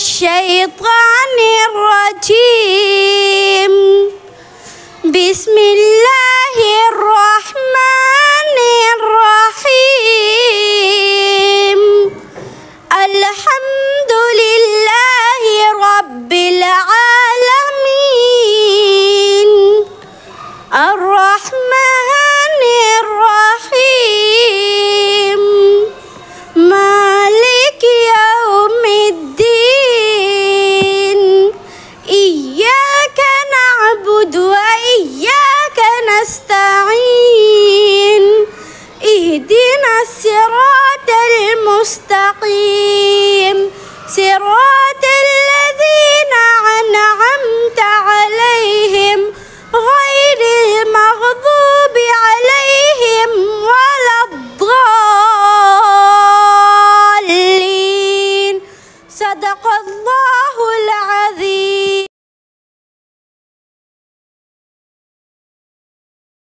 الشيطان الرجيم. بسم الله الرحمن الرحيم. الحمد لله رب العالمين الرحمن الرحيم مالك يوم الدين. إياك نعبد وإياك نستعين. اهدنا الصراط المستقيم صراط الذين أنعمت عليهم غير المغضوب عليهم ولا الضالين. صدق الله.